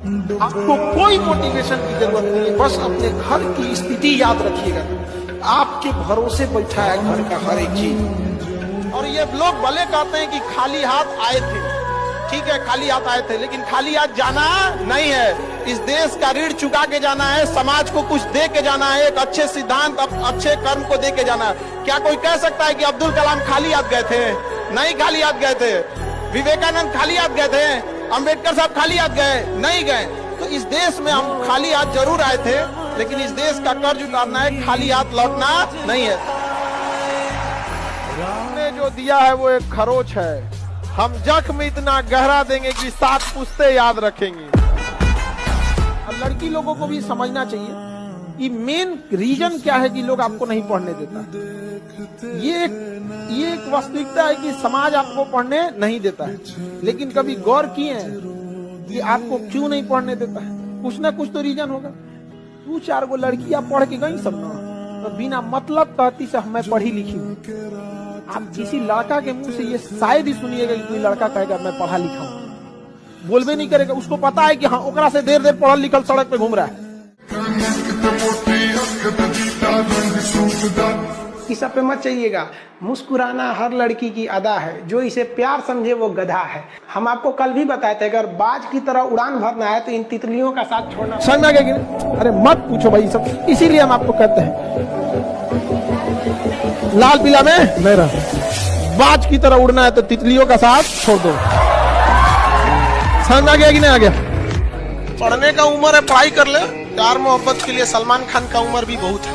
आपको कोई मोटिवेशन की जरूरत नहीं है, बस अपने घर की स्थिति याद रखिएगा। आपके भरोसे बैठा है घर का हर एक चीज। और ये लोग भले कहते हैं कि खाली हाथ आए थे, ठीक है खाली हाथ आए थे, लेकिन खाली हाथ जाना नहीं है। इस देश का ऋण चुका के जाना है, समाज को कुछ दे के जाना है, एक अच्छे सिद्धांत अच्छे कर्म को दे के जाना है। क्या कोई कह सकता है कि अब्दुल कलाम खाली हाथ गए थे? नहीं खाली हाथ गए थे। विवेकानंद खाली हाथ गए थे? अंबेडकर साहब खाली हाथ गए? नहीं गए। तो इस देश में हम खाली हाथ जरूर आए थे, लेकिन इस देश का कर्ज उतारना है, खाली हाथ लौटना नहीं है। हमने जो दिया है वो एक खरोच है, हम जख्म इतना गहरा देंगे कि 7 पुश्ते याद रखेंगे। और लड़की लोगों को भी समझना चाहिए कि मेन रीजन क्या है कि लोग आपको नहीं पढ़ने देता। ये एक वास्तविकता है कि समाज आपको पढ़ने नहीं देता है, लेकिन कभी गौर किए हैं कि आपको क्यों नहीं पढ़ने देता है? कुछ ना कुछ तो रीजन होगा। 2-4 गो लड़कियां पढ़ के गई सब ना, तो बिना मतलब कहती से मैं पढ़ी लिखी हूँ। आप किसी लड़का के मुंह से ये शायद ही सुनिएगा कि कोई लड़का कहेगा मैं पढ़ा लिखा हूँ, बोलबे नहीं करेगा। उसको पता है कि हाँ ओकरा से देर पढ़ल लिखल सड़क पे घूम रहा है। इस सब पे मत चाहिएगा। मुस्कुराना हर लड़की की अदा है, जो इसे प्यार समझे वो गधा है। हम आपको कल भी बताए थे, अगर बाज की तरह उड़ान भरना है तो इन तितलियों का साथ छोड़ना। समझ में आ गया? अरे मत पूछो भाई सब, इसीलिए हम आपको कहते हैं लाल पीला में नहीं रहा। बाज की तरह उड़ना है तो तितलियों का साथ छोड़ दो। समझ में आ गया कि नहीं आ गया? पढ़ने का उम्र है, पढ़ाई कर ले। प्यार मोहब्बत के लिए सलमान खान का उम्र भी बहुत है।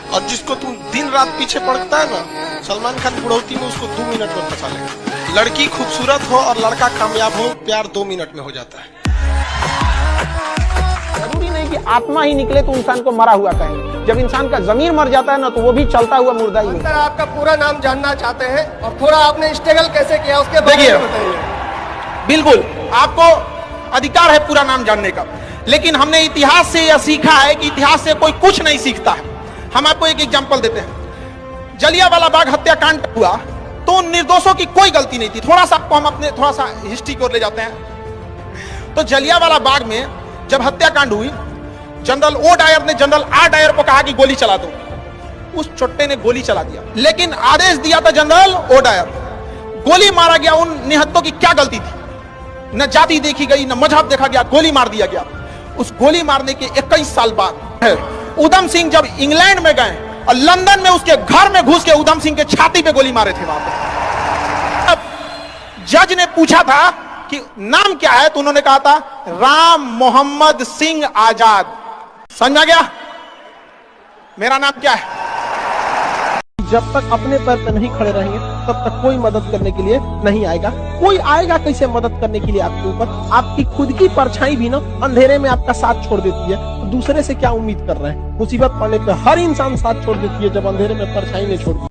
और जिसको तुम दिन रात पीछे पड़ता है ना, सलमान खान बुढ़ौती में उसको 2 मिनट में फंसा लेगा। लड़की खूबसूरत हो और लड़का कामयाब हो, प्यार 2 मिनट में हो जाता है। जरूरी नहीं कि आत्मा ही निकले तो इंसान को मरा हुआ कहेंगे। जब इंसान का जमीर मर जाता है ना, तो वो भी चलता हुआ मुर्दा ही है। आपका पूरा नाम जानना चाहते हैं और थोड़ा आपने स्ट्रगल कैसे किया उसके बारे में बताइए। बिल्कुल आपको अधिकार है पूरा नाम जानने का, लेकिन हमने इतिहास से यह सीखा है कि इतिहास से कोई कुछ नहीं सीखता है। हम आपको एक एग्जांपल देते हैं। जलियांवाला बाग हत्याकांड हुआ तो निर्दोषों की कोई गलती नहीं थी। थोड़ा सा आपको हम अपने थोड़ा सा हिस्ट्री को ले जाते हैं। तो जलियांवाला बाग में जब हत्याकांड हुई, जनरल ओ डायर ने जनरल आर डायर को कहा कि गोली चला दो। उस चोट्टे ने गोली चला दिया, लेकिन आदेश दिया था जनरल ओ डायर। गोली मारा गया। उन निहत्तों की क्या गलती थी? न जाति देखी गई, न मजहब देखा गया, गोली मार दिया गया। उस गोली मारने के 21 साल बाद उधम सिंह जब इंग्लैंड में गए और लंदन में उसके घर में घुस के उधम सिंह के छाती पे गोली मारे थे वहां पे। अब जज ने पूछा था कि नाम क्या है, तो उन्होंने कहा था राम मोहम्मद सिंह आजाद। समझ आ गया मेरा नाम क्या है? जब तक अपने पैर पर नहीं खड़े रहेंगे तब तक कोई मदद करने के लिए नहीं आएगा। कोई आएगा कैसे मदद करने के लिए आपके ऊपर? आपकी खुद की परछाई भी ना अंधेरे में आपका साथ छोड़ देती है, तो दूसरे से क्या उम्मीद कर रहे हैं? मुसीबत पड़ने पर हर इंसान साथ छोड़ देती है, जब अंधेरे में परछाई नहीं छोड़ती।